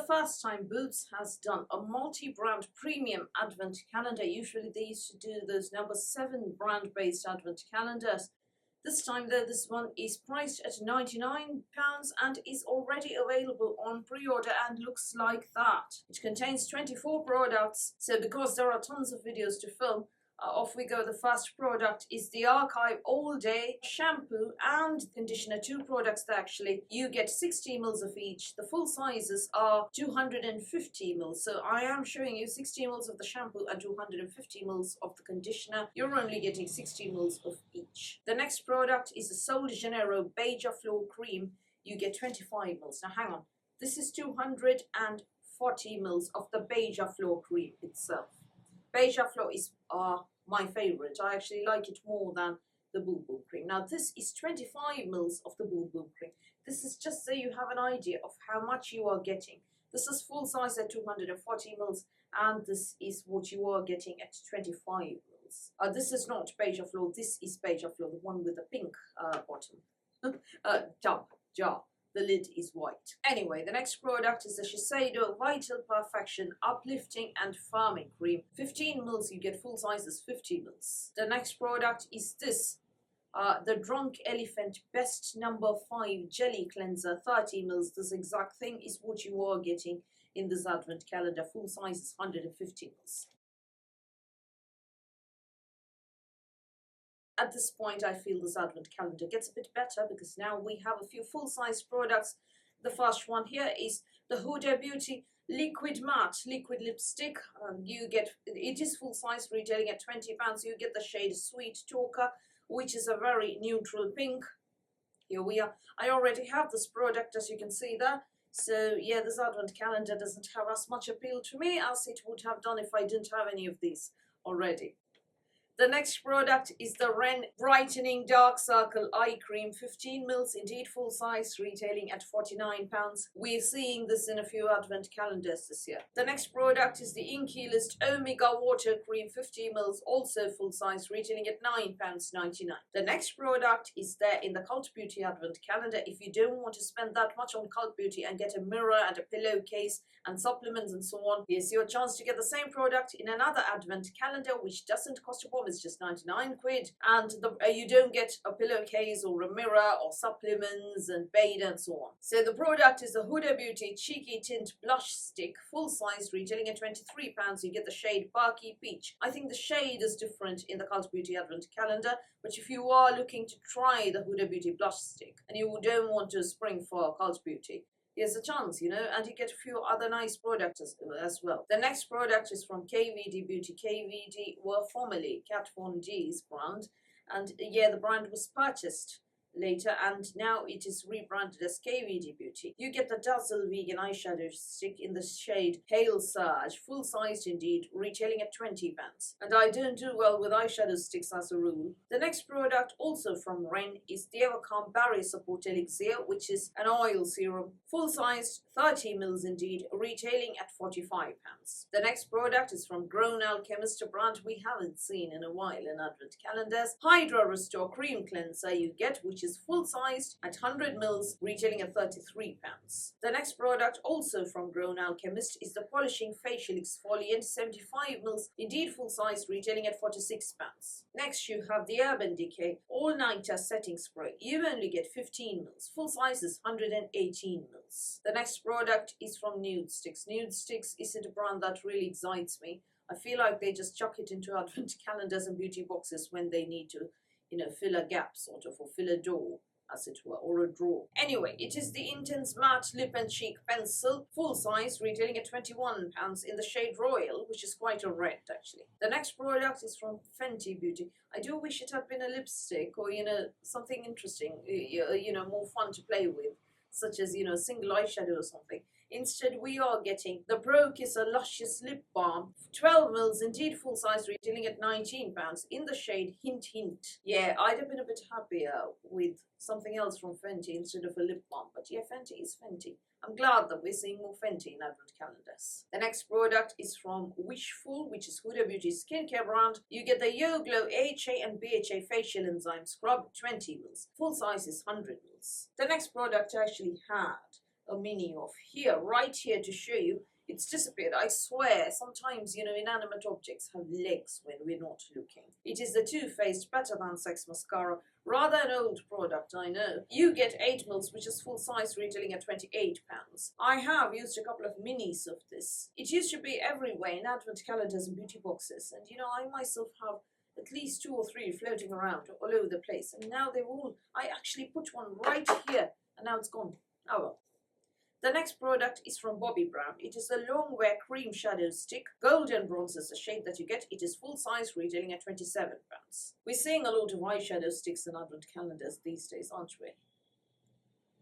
first time, Boots has done a multi-brand premium advent calendar. Usually they used to do those number 7 brand-based advent calendars. This time though, this one is priced at £99 and is already available on pre-order and looks like that. It contains 24 products, so because there are tons of videos to film, off we go. The first product is the Archive All Day Shampoo and Conditioner. 2 products that actually you get 60 ml of each. The full sizes are 250 ml. So I am showing you 60 ml of the shampoo and 250 ml of the conditioner. You're only getting 60 ml of each. The next product is the Sol de Janeiro Beija Flor Cream. You get 25 ml. Now hang on. This is 240 ml of the Beija Flor cream itself. Beija Flor is my favorite. I actually like it more than the Boo Boo cream. Now this is 25 ml of the Boo Boo cream. This is just so you have an idea of how much you are getting. This is full size at 240 ml and this is what you are getting at 25 ml. This is not Beija Flor, this is Beija Flor, the one with the pink bottom. Jar. The lid is white. Anyway, the next product is the Shiseido Vital Perfection Uplifting and Firming Cream. 15 ml, you get full sizes 50 ml. The next product is this, the Drunk Elephant Best Number 5 Jelly Cleanser, 30 ml. This exact thing is what you are getting in this advent calendar. Full size is 150 ml. At this point, I feel this advent calendar gets a bit better because now we have a few full-size products. The first one here is the Huda Beauty Liquid Matte Liquid Lipstick. It is full-size, retailing at £20. You get the shade Sweet Talker, which is a very neutral pink. Here we are. I already have this product, as you can see there. So yeah, this advent calendar doesn't have as much appeal to me as it would have done if I didn't have any of these already. The next product is the Ren Brightening Dark Circle Eye Cream, 15 ml, indeed full size, retailing at £49. We're seeing this in a few advent calendars this year. The next product is the Inkey List Omega Water Cream, 50 ml, also full size, retailing at £9.99. The next product is there in the Cult Beauty Advent Calendar. If you don't want to spend that much on Cult Beauty and get a mirror and a pillowcase and supplements and so on, here's your chance to get the same product in another advent calendar, which doesn't cost a bomb. It's just 99 quid, and you don't get a pillowcase or a mirror or supplements and bathe and so on. So the product is the Huda Beauty Cheeky Tint Blush Stick, full size, retailing at £23. You get the shade Barky Peach. I think the shade is different in the Cult Beauty Advent Calendar, but if you are looking to try the Huda Beauty Blush Stick and you don't want to spring for Cult Beauty, here's a chance, you know, and you get a few other nice products as well. The next product is from KVD Beauty. KVD were formerly Kat Von D's brand, and yeah, the brand was purchased later and now it is rebranded as KVD Beauty. You get the Dazzle Vegan Eyeshadow Stick in the shade Pale Surge, full sized indeed, retailing at £20. And I don't do well with eyeshadow sticks as a rule. The next product, also from Ren, is the Evercalm Barrier Support Elixir, which is an oil serum, full sized, 30 ml indeed, retailing at £45. The next product is from Grown Alchemist, a brand we haven't seen in a while in advent calendars. Hydra Restore Cream Cleanser you get, which is full-sized at 100 ml, retailing at £33. The next product, also from Grown Alchemist, is the Polishing Facial Exfoliant, 75 ml, indeed full-size, retailing at £46. Next, you have the Urban Decay All-Nighter Setting Spray. You only get 15 ml. Full size is 118 ml. The next product is from Nude Sticks. Nude Sticks isn't a brand that really excites me. I feel like they just chuck it into advent calendars and beauty boxes when they need to, you know, fill a gap sort of, or fill a door, as it were, or a drawer. Anyway, it is the Intense Matte Lip and Cheek Pencil, full size, retailing at £21 in the shade Royal, which is quite a red actually. The next product is from Fenty Beauty. I do wish it had been a lipstick or, you know, something interesting, you know, more fun to play with, such as, you know, single eyeshadow or something. Instead, we are getting the Pro Kisser Luscious Lip Balm, 12 ml, indeed full size, retailing at £19 in the shade Hint Hint. Yeah, I'd have been a bit happier with something else from Fenty instead of a lip balm, but yeah, Fenty is Fenty. I'm glad that we're seeing more Fenty in advent calendars. The next product is from Wishful, which is Huda Beauty's skincare brand. You get the Yo Glow AHA and BHA Facial Enzyme Scrub, 20 ml. Full size is 100 ml. The next product I actually had a mini of here, right here to show you. It's disappeared. I swear, sometimes, inanimate objects have legs when we're not looking. It is the Too Faced Better Than Sex Mascara. Rather an old product, I know. You get 8 mils, which is full size, retailing at £28. I have used a couple of minis of this. It used to be everywhere in advent calendars and beauty boxes. And, I myself have at least 2 or 3 floating around all over the place. And now I actually put one right here, and now it's gone. Oh well. The next product is from Bobbi Brown. It is a long wear cream shadow stick. Golden bronze is the shade that you get. It is full size, retailing at £27. We're seeing a lot of eyeshadow sticks in advent calendars these days, aren't we?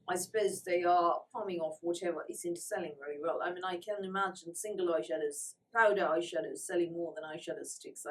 I suppose they are palming off whatever isn't selling very well. I mean, I can imagine single eyeshadows, powder eyeshadows selling more than eyeshadow sticks.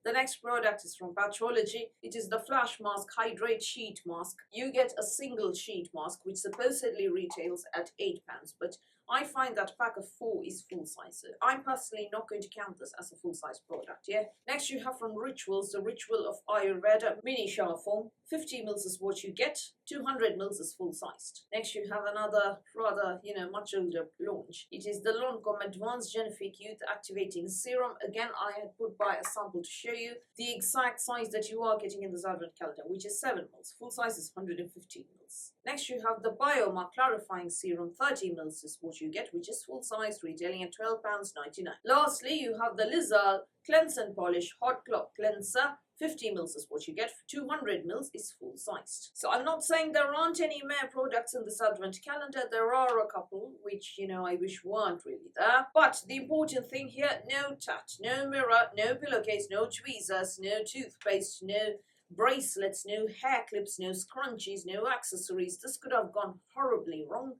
The next product is from Patchology. It is the Flash Mask Hydrate Sheet Mask. You get a single sheet mask, which supposedly retails at £8, but I find that pack of 4 is full size. So I'm personally not going to count this as a full size product, yeah? Next you have from Rituals, the Ritual of Ayurveda Mini Shower Foam. 50 mils is what you get. 200 mils is full sized. Next you have another rather, much older launch. It is the Lancome Advanced Genifique Youth Activating Serum. Again, I had put by a sample to show you the exact size that you are getting in this advent calendar, which is 7 mils. Full size is 150 mils. Next you have the Bioma Clarifying Serum. 30 mils is what you get, which is full size, retailing at £12.99. Lastly, you have the Lizal Cleanse and Polish Hot Cloth Cleanser. 50 mils is what you get. 200 mils is full sized. So I'm not saying there aren't any more products in this advent calendar. There are a couple which, I wish weren't really there. But the important thing here, no tat, no mirror, no pillowcase, no tweezers, no toothpaste, no bracelets, no hair clips, no scrunchies, no accessories. This could have gone horribly wrong.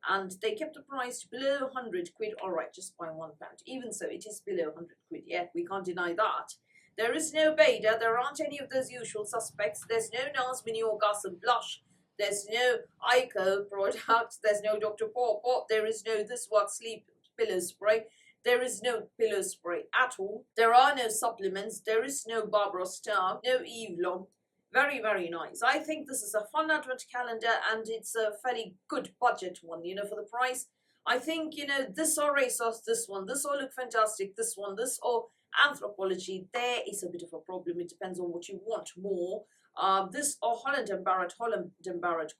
And they kept the price below 100 quid. Alright, just by £1. Even so, it is below 100 quid. Yeah, we can't deny that. There is no Beda, there aren't any of those usual suspects. There's no NARS Mini Orgasm Blush. There's no Ico product. There's no Dr. Paw. There is no This Works Sleep Pillow Spray. There is no pillow spray at all. There are no supplements. There is no Barbara Star. No Eve Lom. Very, very nice. I think this is a fun advent calendar, and it's a fairly good budget one, for the price. I think, this or ASOS, this one, this all look fantastic, this one, this or Anthropology, there is a bit of a problem. It depends on what you want more. This or Holland & Barrett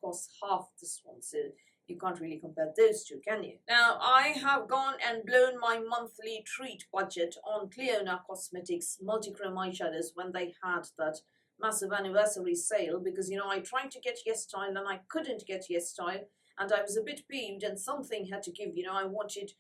costs half this one, so you can't really compare those two, can you? Now, I have gone and blown my monthly treat budget on Clionadh Cosmetics multi-chrome eyeshadows when they had that massive anniversary sale, because, I tried to get Yes Style and I couldn't get Yes Style, and I was a bit peeved and something had to give, I wanted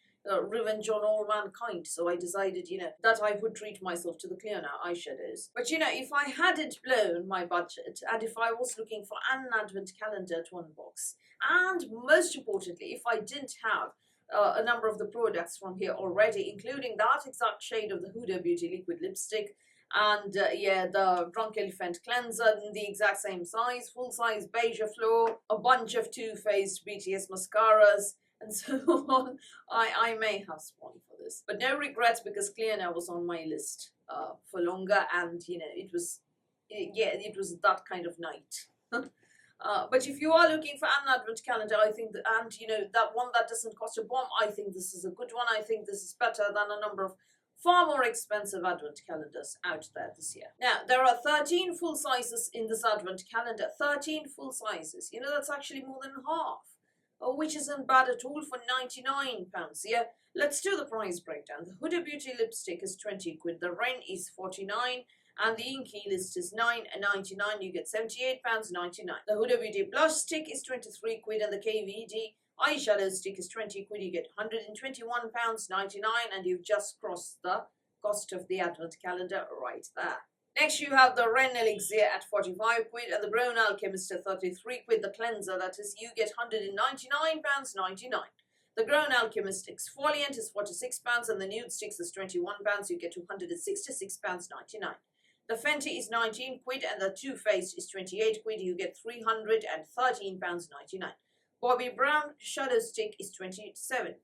revenge on all mankind, so I decided, that I would treat myself to the Clionadh eyeshadows. But, if I hadn't blown my budget, and if I was looking for an advent calendar to unbox, and most importantly, if I didn't have a number of the products from here already, including that exact shade of the Huda Beauty liquid lipstick, and the Drunk Elephant cleanser in the exact same size, full size beige floor, a bunch of Too Faced BTS mascaras, and so on, I may have spawned for this. But no regrets, because Clionadh was on my list for longer, and it was that kind of night. But if you are looking for an advent calendar, I think that, and that one that doesn't cost a bomb, I think this is a good one. I think this is better than a number of far more expensive advent calendars out there this year. Now, there are 13 full sizes in this advent calendar. 13 full sizes. That's actually more than half. Which isn't bad at all for £99. Yeah, let's do the price breakdown. The Huda Beauty lipstick is 20 quid. The Ren is 49, and the Inky list is £9.99. You get £78.99. The Huda Beauty blush stick is 23 quid, and the KVD eyeshadow stick is 20 quid. You get £121.99, and you've just crossed the cost of the advent calendar right there. Next you have the Ren Elixir at 45 quid, and the Grown Alchemist at 33 quid. The cleanser, that is, you get £199.99. The Grown Alchemist exfoliant is £46, and the nude sticks is £21. You get £266.99. The Fenty is 19 quid, and the Too Faced is 28 quid. You get £313.99. Bobbi Brown Shadow Stick is £27.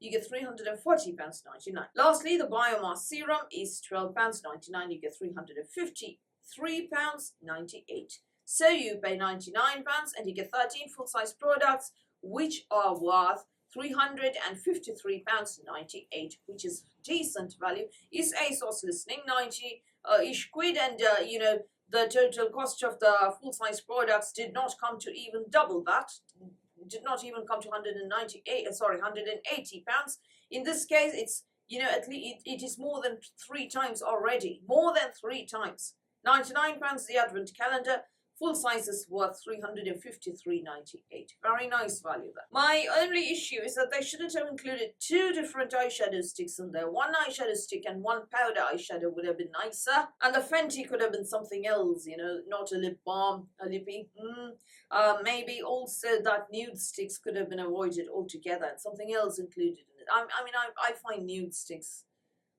You get £340.99. Lastly, the Bioma Serum is £12.99. You get £353.98. So you pay £99 and you get 13 full-size products which are worth £353.98, which is decent value. Is ASOS listening? 90-ish quid, and you know, the total cost of the full-size products did not come to even double that. Did not even come to 180 pounds. In this case, it's, you know, at least it is more than 3 times already. More than 3 times. £99 the advent calendar. Full size is worth £353.98. Very nice value there. My only issue is that they shouldn't have included 2 different eyeshadow sticks in there. 1 eyeshadow stick and 1 powder eyeshadow would have been nicer. And the Fenty could have been something else, you know, not a lip balm, a lippy. Maybe also that nude sticks could have been avoided altogether and something else included in it. I find nude sticks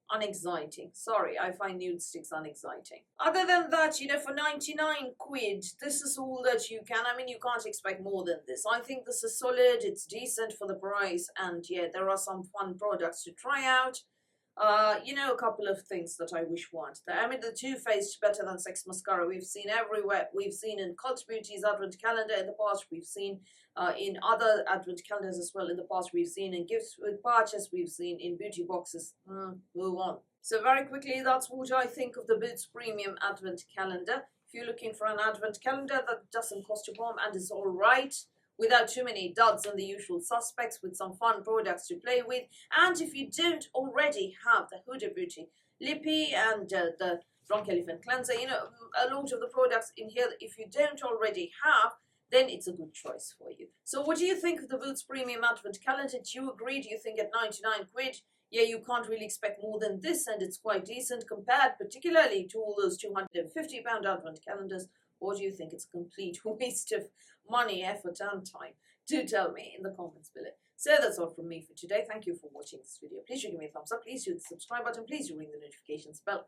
unexciting. Sorry, I find nude sticks unexciting. Other than that, you know, for 99 quid, this is all that you can. I mean, you can't expect more than this. I think this is solid, it's decent for the price, and yeah, there are some fun products to try out. You know, a couple of things that I wish weren't there. I mean, the Too Faced Better Than Sex mascara we've seen everywhere. We've seen in Cult Beauty's advent calendar in the past. We've seen in other advent calendars as well in the past. We've seen in gifts with purchase. We've seen in beauty boxes. Move on. So very quickly, that's what I think of the Boots Premium Advent Calendar. If you're looking for an advent calendar that doesn't cost you a bomb and is all right, without too many duds and the usual suspects, with some fun products to play with. And if you don't already have the Huda Beauty Lippy and the Drunk Elephant Cleanser, you know, a lot of the products in here, if you don't already have, then it's a good choice for you. So what do you think of the Boots Premium Advent Calendar? Do you agree? Do you think at 99 quid, yeah, you can't really expect more than this, and it's quite decent compared particularly to all those £250 advent calendars? Or do you think it's a complete waste of money, effort and time? Do tell me in the comments below. So that's all from me for today. Thank you for watching this video. Please do give me a thumbs up. Please do the subscribe button. Please do ring the notifications bell.